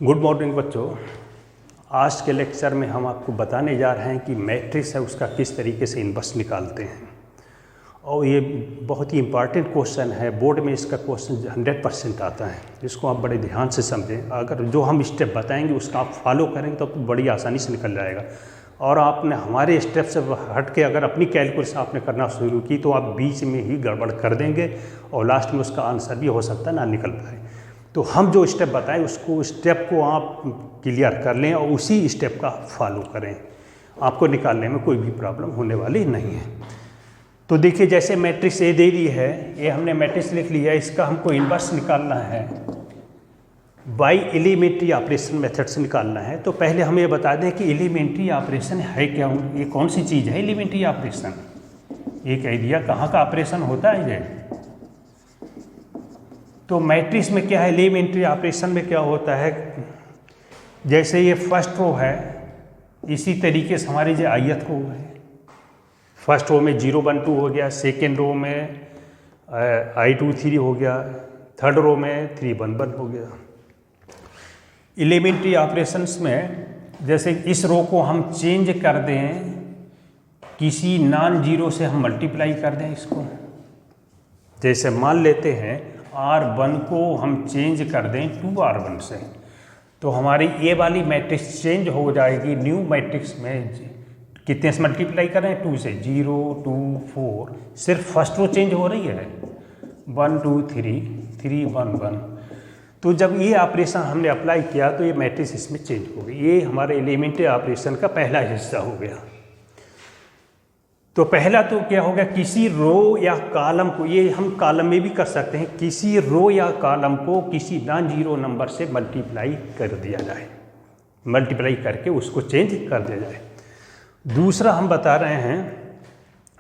Good morning बच्चों। आज के लेक्चर में हम आपको बताने जा रहे हैं कि मैट्रिक्स है उसका किस तरीके से इनवर्स निकालते हैं। और ये बहुत ही इम्पॉर्टेंट क्वेश्चन है, बोर्ड में इसका क्वेश्चन 100% आता है। इसको आप बड़े ध्यान से समझें। अगर जो हम स्टेप बताएंगे उसका आप फॉलो करेंगे तो बड़ी आसानी से निकल जाएगा। और आपने हमारे स्टेप से हट के अगर अपनी कैलकुलेशन आपने करना शुरू की तो आप बीच में ही गड़बड़ कर देंगे और लास्ट में उसका आंसर भी हो सकता है ना निकल पाए। तो हम जो स्टेप बताएं उसको स्टेप को आप क्लियर कर लें और उसी स्टेप का फॉलो करें, आपको निकालने में कोई भी प्रॉब्लम होने वाली नहीं है। तो देखिए, जैसे मैट्रिक्स ए दे दी है, ये हमने मैट्रिक्स लिख लिया, इसका हमको इन्वर्स निकालना है, बाई एलिमेंट्री ऑपरेशन मेथड से निकालना है। तो पहले हम ये बता दें कि एलिमेंट्री ऑपरेशन है क्या, ये कौन सी चीज़ है एलिमेंट्री ऑपरेशन। ये कह दिया कहाँ का ऑपरेशन होता है ये। तो मैट्रिक्स में क्या है, एलिमेंट्री ऑपरेशन में क्या होता है, जैसे ये फर्स्ट रो है इसी तरीके से हमारी जो ith रो है, फर्स्ट रो में 0 1 2 हो गया, सेकेंड रो में I2 3 हो गया, थर्ड रो में 3 1 1 हो गया। एलिमेंट्री ऑपरेशंस में जैसे इस रो को हम चेंज कर दें, किसी नॉन जीरो से हम मल्टीप्लाई कर दें इसको। जैसे मान लेते हैं R1 को हम चेंज कर दें 2R1 से, तो हमारी ये वाली मैट्रिक्स चेंज हो जाएगी। न्यू मैट्रिक्स में कितने से मल्टीप्लाई कर रहे हैं, 2 से, 0 2 4, सिर्फ फर्स्ट रो चेंज हो रही है, 1 2 3 3 1 1। तो जब ये ऑपरेशन हमने अप्लाई किया तो ये मैट्रिक्स इसमें चेंज हो गई। ये हमारे एलिमेंट्री ऑपरेशन का पहला हिस्सा हो गया। तो पहला तो क्या हो गया, किसी रो या कॉलम को, ये हम कॉलम में भी कर सकते हैं, किसी रो या कॉलम को किसी नॉन जीरो नंबर से मल्टीप्लाई कर दिया जाए, मल्टीप्लाई करके उसको चेंज कर दिया जाए। दूसरा हम बता रहे हैं,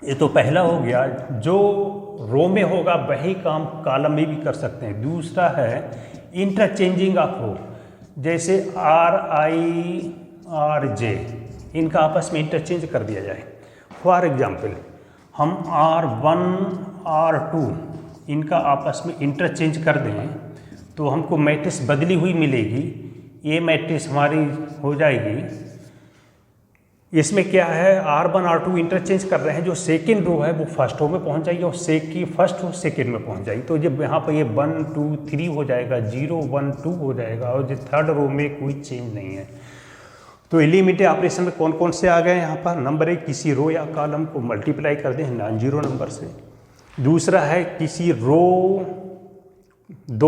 ये तो पहला हो गया, जो रो में होगा वही काम कॉलम में भी कर सकते हैं। दूसरा है इंटरचेंजिंग ऑफ रो, जैसे RI RJ इनका आपस में इंटरचेंज कर दिया जाए। फॉर एग्जाम्पल हम R1 R2 इनका आपस में इंटरचेंज कर दें तो हमको मैट्रिक्स बदली हुई मिलेगी। ये मैट्रिक्स हमारी हो जाएगी, इसमें क्या है, R1 R2 इंटरचेंज कर रहे हैं, जो सेकेंड रो है वो फर्स्ट रो में पहुंच जाएगी और फर्स्ट रो सेकेंड में पहुंच जाएगी। तो जब यहाँ पर ये 1 2 3 हो जाएगा, 0 1 2 हो जाएगा और जो थर्ड रो में कोई चेंज नहीं है। तो एलिमेंट्री ऑपरेशन में कौन कौन से आ गए यहाँ पर। नंबर 1, किसी रो या कॉलम को मल्टीप्लाई कर दें नॉन जीरो नंबर से। दूसरा है किसी दो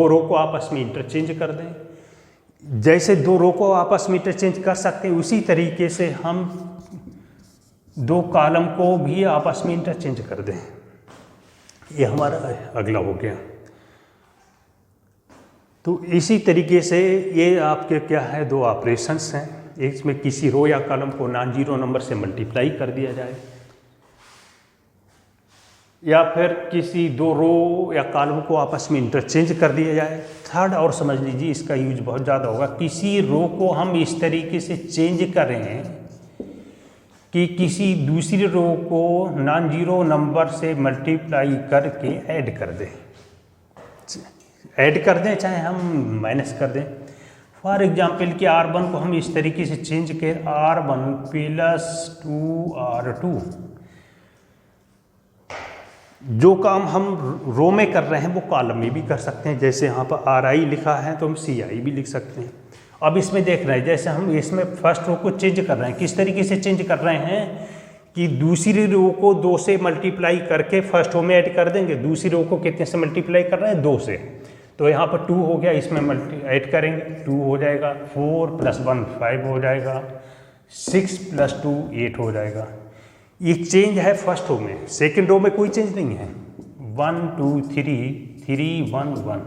रो को आपस में इंटरचेंज कर दें। जैसे दो रो को आपस में इंटरचेंज कर सकते हैं उसी तरीके से हम दो कॉलम को भी आपस में इंटरचेंज कर दें। ये हमारा अगला हो गया। तो इसी तरीके से ये आपके क्या है, दो ऑपरेशंस हैं। इसमें किसी रो या कॉलम को नॉन जीरो नंबर से मल्टीप्लाई कर दिया जाए, या फिर किसी दो रो या कॉलम को आपस में इंटरचेंज कर दिया जाए। थर्ड, और समझ लीजिए इसका यूज बहुत ज़्यादा होगा, किसी रो को हम इस तरीके से चेंज करें कि किसी दूसरी रो को नॉन जीरो नंबर से मल्टीप्लाई करके ऐड कर दें, चाहे हम माइनस कर दें। फॉर एग्जाम्पल कि R1 को हम इस तरीके से चेंज करें, R1 + 2R2। जो काम हम रो में कर रहे हैं वो कॉलम में भी कर सकते हैं। जैसे यहाँ पर RI लिखा है तो हम CI भी लिख सकते हैं। अब इसमें देख रहे हैं, जैसे हम इसमें फर्स्ट रो को चेंज कर रहे हैं, किस तरीके से चेंज कर रहे हैं कि दूसरी रो को 2 से मल्टीप्लाई करके फर्स्ट रो में ऐड कर देंगे। दूसरी रो को कितने से मल्टीप्लाई कर रहे हैं, 2 से, तो यहाँ पर 2 हो गया, इसमें ऐड करेंगे 2 हो जाएगा, 4 + 1 5 हो जाएगा, 6 + 2 8 हो जाएगा। ये चेंज है फर्स्ट रो में, सेकेंड रो में कोई चेंज नहीं है। 1 2 3 3 1 1।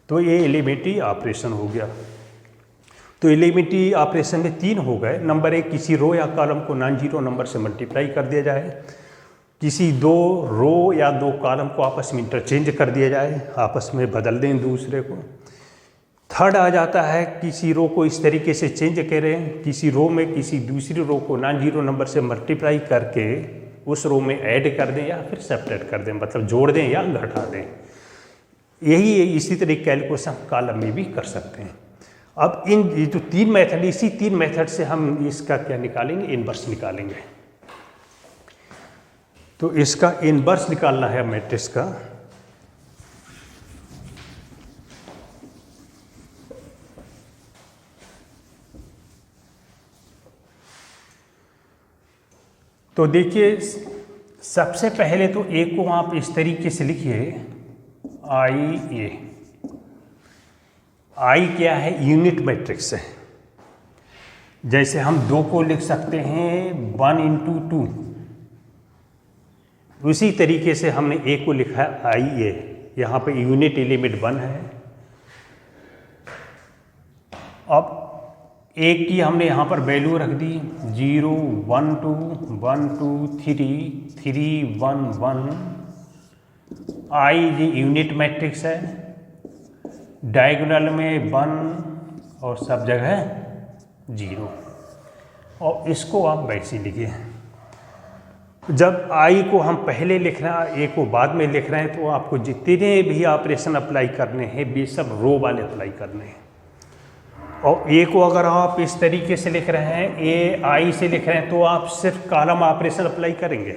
तो ये एलिमेंट्री ऑपरेशन हो गया। तो एलिमेंट्री ऑपरेशन में 3 हो गए। नंबर 1, किसी रो या कॉलम को नॉन जीरो नंबर से मल्टीप्लाई कर दिया जाए, किसी दो रो या दो कॉलम को आपस में इंटरचेंज कर दिया जाए, आपस में बदल दें दूसरे को। थर्ड आ जाता है, किसी रो को इस तरीके से चेंज करें, किसी रो में किसी दूसरी रो को नॉन जीरो नंबर से मल्टीप्लाई करके उस रो में ऐड कर दें या फिर सेपरेट कर दें, मतलब जोड़ दें या घटा दें। यही इसी तरह कैलकुलेशन कॉलम में भी कर सकते हैं। अब ये जो 3 मेथड, इसी 3 मेथड से हम इसका क्या निकालेंगे, इनवर्स निकालेंगे। तो इसका इनवर्स निकालना है मैट्रिक्स का। तो देखिए, सबसे पहले तो ए को आप इस तरीके से लिखिए, आई ए। आई क्या है, यूनिट मैट्रिक्स है। जैसे हम 2 को लिख सकते हैं 1 × 2, उसी तरीके से हमने ए को लिखा है आई ए। यहाँ पे यूनिट एलिमेंट 1 है। अब ए की हमने यहाँ पर वैल्यू रख दी 0 1 2 1 2 3 3 1 1। आई ये यूनिट मैट्रिक्स है, डायगोनल में 1 और सब जगह 0। और इसको आप वैसे लिखिए। जब आई को हम पहले लिख रहे हैं, ए को बाद में लिख रहे हैं, तो आपको जितने भी ऑपरेशन अप्लाई करने हैं वे सब रो वाले अप्लाई करने हैं। और ए को अगर आप इस तरीके से लिख रहे हैं, ए आई से लिख रहे हैं, तो आप सिर्फ कॉलम ऑपरेशन अप्लाई करेंगे।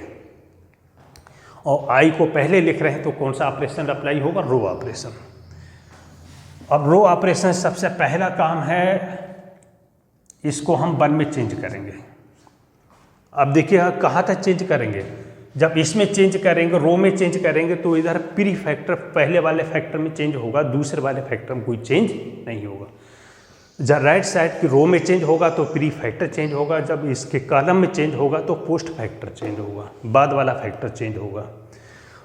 और आई को पहले लिख रहे हैं तो कौन सा ऑपरेशन अप्लाई होगा, रो ऑपरेशन। अब रो ऑपरेशन सबसे पहला काम है, इसको हम 1 में चेंज करेंगे। अब देखिए कहाँ तक चेंज करेंगे, जब इसमें चेंज करेंगे, रो में चेंज करेंगे, तो इधर प्री फैक्टर पहले वाले फैक्टर में चेंज होगा, दूसरे वाले फैक्टर में कोई चेंज नहीं होगा। जब राइट साइड की रो में चेंज होगा तो प्री फैक्टर चेंज होगा, जब इसके कॉलम में चेंज होगा तो पोस्ट फैक्टर चेंज होगा, बाद वाला फैक्टर चेंज होगा।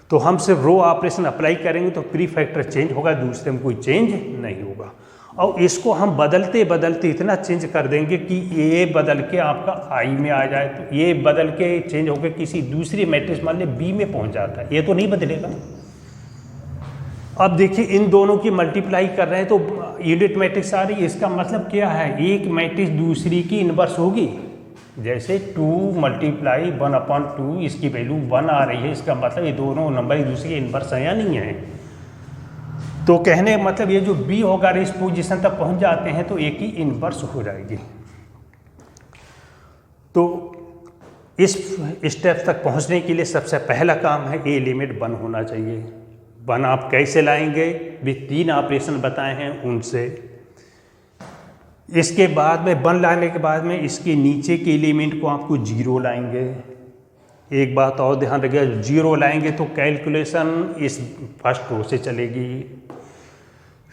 तो हम सिर्फ रो ऑपरेशन अप्लाई करेंगे तो प्री फैक्टर चेंज होगा, दूसरे में कोई चेंज नहीं होगा। और इसको हम बदलते बदलते इतना चेंज कर देंगे कि ये बदल के आपका आई में आ जाए। तो ये बदल के चेंज होकर किसी दूसरी मैट्रिक्स मान ली बी में पहुंच जाता है, ये तो नहीं बदलेगा। अब देखिए इन दोनों की मल्टीप्लाई कर रहे हैं तो यूनिट मैट्रिक्स आ रही है। इसका मतलब क्या है, एक मैट्रिक्स दूसरी की इनवर्स होगी। जैसे 2 × 1/2, इसकी वैल्यू 1 आ रही है, इसका मतलब ये दोनों नंबर एक दूसरे के इनवर्स है या नहीं है। तो कहने का मतलब ये जो बी होगा इस पोजीशन तक पहुंच जाते हैं तो ए की इनवर्स हो जाएगी। तो इस स्टेप तक पहुंचने के लिए सबसे पहला काम है ए लिमिट 1 होना चाहिए। 1 आप कैसे लाएंगे, भी 3 ऑपरेशन बताए हैं उनसे। इसके बाद में 1 लाने के बाद में इसके नीचे के एलिमेंट को आपको 0 लाएंगे। एक बात और ध्यान रखिएगा, 0 लाएंगे तो कैलकुलेशन इस फर्स्ट रो से चलेगी।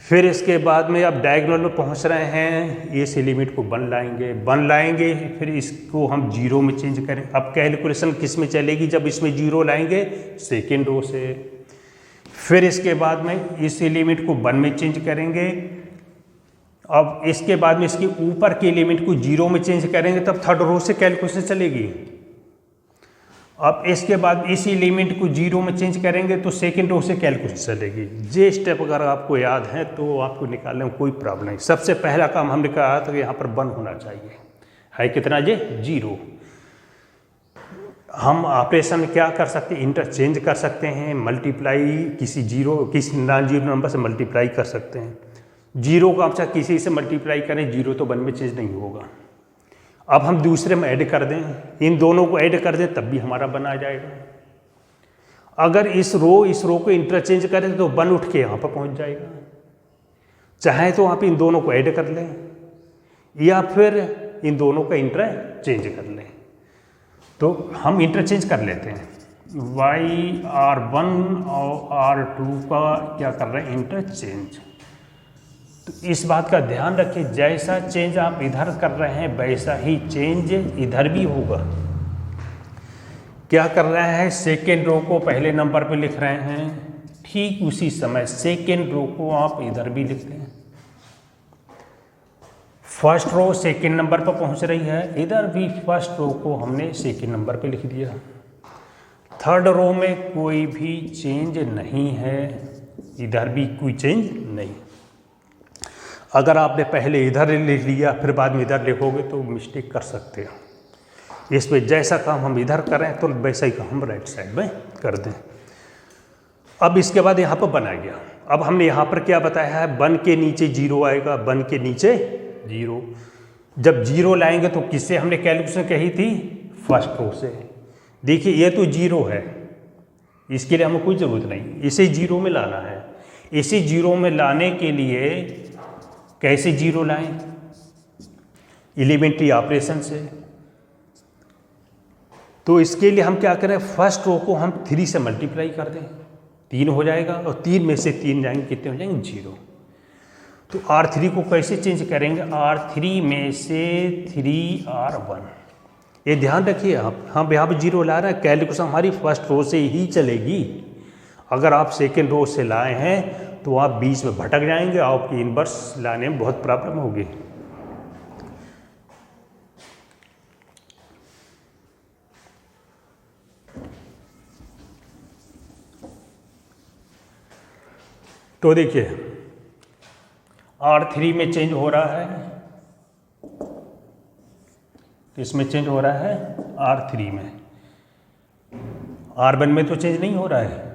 फिर इसके बाद में आप डायगोनल में पहुंच रहे हैं, इस एलिमेंट को 1 लाएंगे, 1 लाएंगे, फिर इसको हम 0 में चेंज करें। अब कैलकुलेशन किस में चलेगी, जब इसमें 0 लाएंगे सेकेंड रो से। फिर इसके बाद में इस एलिमेंट को 1 में चेंज करेंगे। अब इसके बाद में इसके ऊपर के एलिमेंट को 0 में चेंज करेंगे, तब थर्ड रो से कैलकुलेशन चलेगी। अब इसके बाद इस एलिमेंट को 0 में चेंज करेंगे तो सेकेंड रो से कैलकुलेशन चलेगी। ये स्टेप अगर आपको याद है तो आपको निकालने में कोई प्रॉब्लम नहीं। सबसे पहला काम हमने कहा था कि यहाँ पर 1 होना चाहिए, है कितना, ये 0। हम ऑपरेशन क्या कर सकते हैं, इंटरचेंज कर सकते हैं, मल्टीप्लाई किसी नॉन जीरो नंबर से मल्टीप्लाई कर सकते हैं। 0 को आप चाहे किसी से मल्टीप्लाई करें, 0 तो 1 में चेंज नहीं होगा। अब हम दूसरे में ऐड कर दें, इन दोनों को ऐड कर दें, तब भी हमारा 1 आ जाएगा। अगर इस रो को इंटरचेंज करें तो 1 उठ के यहाँ पर पहुँच जाएगा। चाहे तो आप इन दोनों को ऐड कर लें या फिर इन दोनों का इंटरचेंज कर लें। तो हम इंटरचेंज कर लेते हैं, R1 और R2 का क्या कर रहे हैं, इंटरचेंज। तो इस बात का ध्यान रखिए, जैसा चेंज आप इधर कर रहे हैं वैसा ही चेंज इधर भी होगा। क्या कर रहे हैं, सेकेंड रो को पहले नंबर पे लिख रहे हैं, ठीक उसी समय सेकेंड रो को आप इधर भी लिख दें। फर्स्ट रो सेकेंड नंबर पर पहुंच रही है, इधर भी फर्स्ट रो को हमने सेकेंड नंबर पे लिख दिया। थर्ड रो में कोई भी चेंज नहीं है, इधर भी कोई चेंज नहीं। अगर आपने पहले इधर लिख लिया फिर बाद में इधर लिखोगे तो मिस्टेक कर सकते हो। इसमें जैसा काम हम इधर करें तो वैसा ही काम हम राइट साइड में कर दें। अब इसके बाद यहाँ पर बना गया। अब हमने यहाँ पर क्या बताया है, 1 के नीचे 0 आएगा, 1 के नीचे 0। जब 0 लाएंगे तो किससे हमने कैलकुलेशन कही थी, फर्स्ट रो से। देखिए ये तो 0 है, इसके लिए हमें कोई ज़रूरत नहीं, इसे 0 में लाना है। इसे 0 में लाने के लिए कैसे 0 लाएं, एलिमेंट्री ऑपरेशन से। तो इसके लिए हम क्या करें, फर्स्ट रो को हम 3 से मल्टीप्लाई कर दें, 3 हो जाएगा, और 3 में से 3 जाएंगे, कितने हो जाएंगे, 0। तो R3 को कैसे चेंज करेंगे, R3 में से 3R1। ये ध्यान रखिए आप, हम यहाँ पर 0 ला रहे हैं, कैलकुलेशन हमारी फर्स्ट रो से ही चलेगी। अगर आप सेकेंड रो से लाए हैं तो आप बीच में भटक जाएंगे, आपकी इनवर्स लाने में बहुत प्रॉब्लम होगी। तो देखिए R3 में चेंज हो रहा है, किसमें चेंज हो रहा है, R3 में। R1 में तो चेंज नहीं हो रहा है,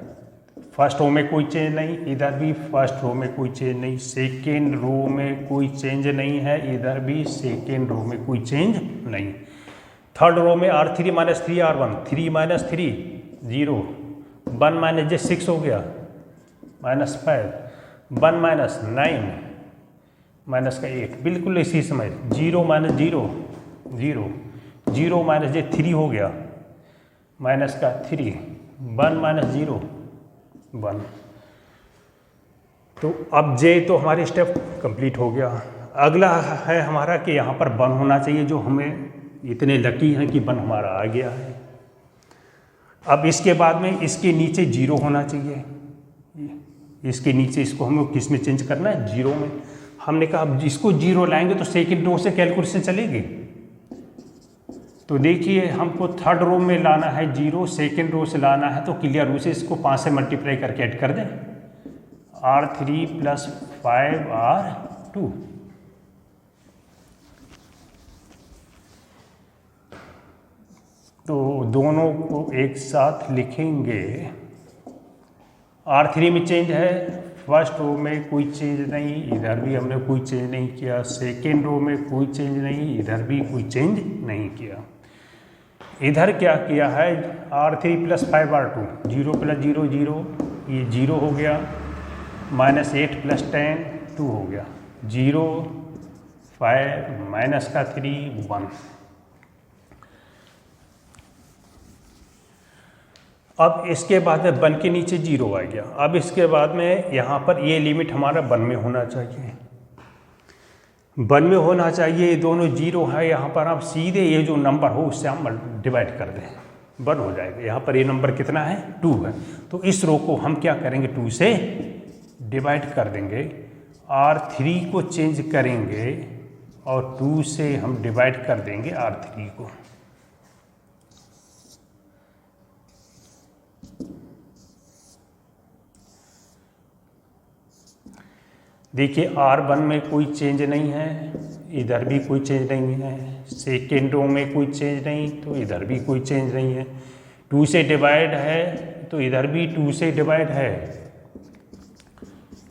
फर्स्ट रो में कोई चेंज नहीं, इधर भी फर्स्ट रो में कोई चेंज नहीं, सेकेंड रो में कोई चेंज नहीं है, इधर भी सेकेंड रो में कोई चेंज नहीं। थर्ड रो में R3 minus 3R1, 3 minus 3 0, 1 minus जे 6 हो गया, -5, 1 माइनस 9 माइनस का 8, बिल्कुल इसी समय 0 माइनस 0 0, 0 माइनस जे 3 हो गया, माइनस का 3, 1 माइनस 0 1। तो अब जे तो हमारे स्टेप कंप्लीट हो गया। अगला है हमारा कि यहाँ पर 1 होना चाहिए, जो हमें इतने लकी हैं कि 1 हमारा आ गया है। अब इसके बाद में इसके नीचे 0 होना चाहिए, इसके नीचे इसको हमें किस में चेंज करना है, 0 में। हमने कहा अब इसको 0 लाएंगे तो सेकेंड रो से कैलकुलेशन चलेगी। तो देखिए हमको थर्ड रो में लाना है 0, सेकेंड रो से लाना है, तो क्लियर रूप से इसको 5 से मल्टीप्लाई करके ऐड कर दें, R3 + 5R2। तो दोनों को एक साथ लिखेंगे। R3 में चेंज है, फर्स्ट रो में कोई चेंज नहीं, इधर भी हमने कोई चेंज नहीं किया, सेकेंड रो में कोई चेंज नहीं, इधर भी कोई चेंज नहीं किया। इधर क्या किया है, R3 + 5R2, 0 + 0 0, ये 0 हो गया, -8 + 10 2 हो गया, 0 5 माइनस का 3 1। अब इसके बाद में 1 के नीचे 0 आ गया। अब इसके बाद में यहाँ पर ये लिमिट हमारा 1 में होना चाहिए, 1 में होना चाहिए। ये दोनों 0 है, यहाँ पर आप सीधे ये जो नंबर हो उससे हम डिवाइड कर दें, 1 हो जाएगा। यहाँ पर ये नंबर कितना है, 2 है। तो इस रो को हम क्या करेंगे, 2 से डिवाइड कर देंगे, R3 को चेंज करेंगे और 2 से हम डिवाइड कर देंगे R3 को। देखिए R1 में कोई चेंज नहीं है, इधर भी कोई चेंज नहीं है, सेकेंड रो में कोई चेंज नहीं, तो इधर भी कोई चेंज नहीं है। 2 से डिवाइड है तो इधर भी 2 से डिवाइड है,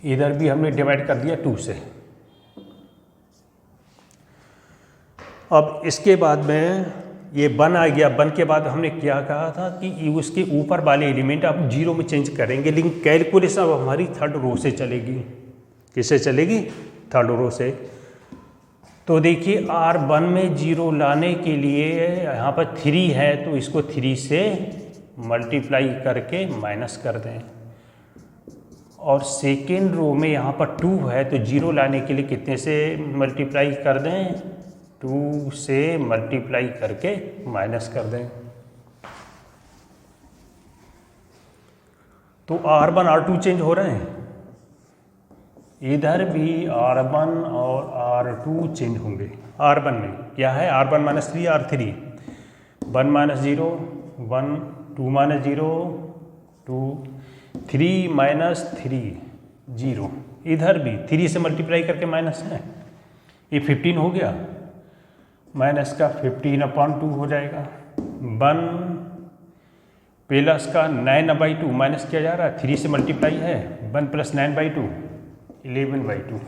इधर भी हमने डिवाइड कर दिया 2 से। अब इसके बाद में ये 1 आ गया। 1 के बाद हमने क्या कहा था कि उसके ऊपर वाले एलिमेंट आप 0 में चेंज करेंगे, लेकिन कैलकुलेशन अब हमारी थर्ड रो से चलेगी। किससे चलेगी, थर्ड रो से। तो देखिए R1 में 0 लाने के लिए यहाँ पर 3 है, तो इसको 3 से मल्टीप्लाई करके माइनस कर दें। और सेकेंड रो में यहाँ पर 2 है, तो 0 लाने के लिए कितने से मल्टीप्लाई कर दें, 2 से मल्टीप्लाई करके माइनस कर दें। तो R1 R2 चेंज हो रहे हैं, इधर भी R1 और R2 चेंज होंगे। R1 में क्या है, R1 - 3 R3, 1 - 0 1, 2 - 0 2, 3 - 3 0। इधर भी 3 से मल्टीप्लाई करके माइनस है, ये 15 हो गया, माइनस का 15/2 हो जाएगा। 1 प्लस का 9/2 माइनस किया जा रहा है, 3 से मल्टीप्लाई है, 1 + 9/2 11/2।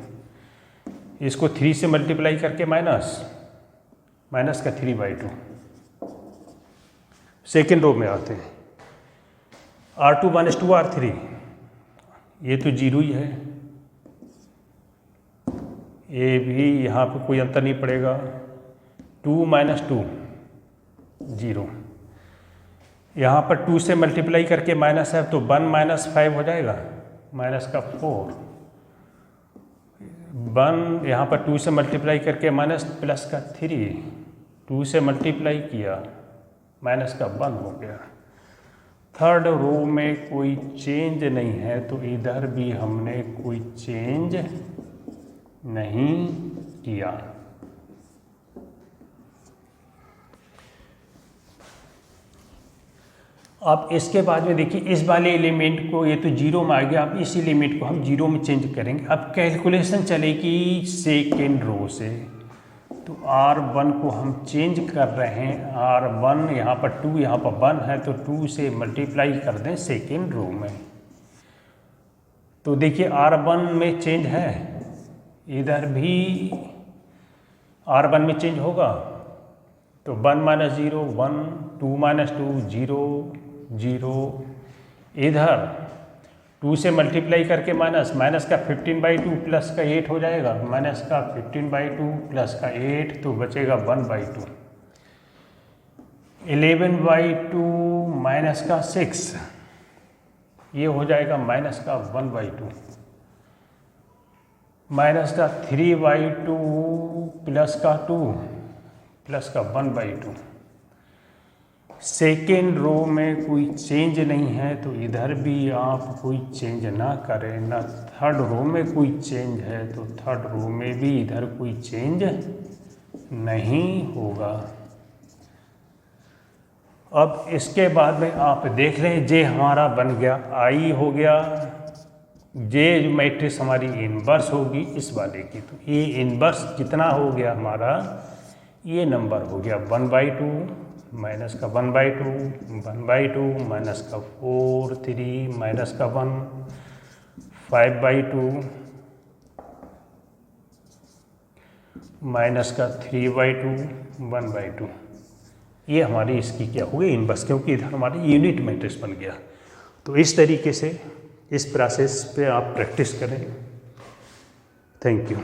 इसको 3 से मल्टीप्लाई करके माइनस का 3/2। सेकेंड रो में आते हैं, R2 - 2 R3, ये तो जीरो ही है, ये भी यहाँ पे कोई अंतर नहीं पड़ेगा। 2 - 2 0, यहाँ पर 2 से मल्टीप्लाई करके माइनस है तो 1 - 5 हो जाएगा, माइनस का 4। 1 यहाँ पर 2 से मल्टीप्लाई करके माइनस प्लस का 3, 2 से मल्टीप्लाई किया माइनस का 1 हो गया। थर्ड रो में कोई चेंज नहीं है तो इधर भी हमने कोई चेंज नहीं किया। अब इसके बाद में देखिए इस वाले एलिमेंट को, ये तो जीरो में आ गया, अब इस एलिमेंट को हम जीरो में चेंज करेंगे। अब कैलकुलेशन चलेगी सेकेंड रो से, तो R1 को हम चेंज कर रहे हैं, R1 यहाँ पर 2 यहाँ पर 1 है तो 2 से मल्टीप्लाई कर दें सेकेंड रो में। तो देखिए R1 में चेंज है, इधर भी R1 में चेंज होगा, तो 1 - 0 1, 2 - 2 0 0, इधर 2 से मल्टीप्लाई करके माइनस का 15/2 प्लस का 8 हो जाएगा, माइनस का 15/2 प्लस का 8 तो बचेगा 1/2। 11/2 माइनस का 6, ये हो जाएगा माइनस का 1/2। माइनस का 3/2 प्लस का 2 प्लस का 1/2। सेकेंड रो में कोई चेंज नहीं है तो इधर भी आप कोई चेंज ना करें, ना थर्ड रो में कोई चेंज है तो थर्ड रो में भी इधर कोई चेंज नहीं होगा। अब इसके बाद में आप देख लें, जे हमारा बन गया I हो गया, जे जो मैट्रिक्स हमारी इनवर्स होगी इस वाले की, तो ये इनवर्स कितना हो गया हमारा, ये नंबर हो गया 1/2 माइनस का 1/2 1/2 माइनस का 4 3 माइनस का 1 5/2 माइनस का 3/2 1/2। ये हमारी इसकी क्या हो गई, इनवर्स, क्योंकि इधर हमारी यूनिट मैट्रिक्स बन गया। तो इस तरीके से इस प्रोसेस पे आप प्रैक्टिस करें। Thank you.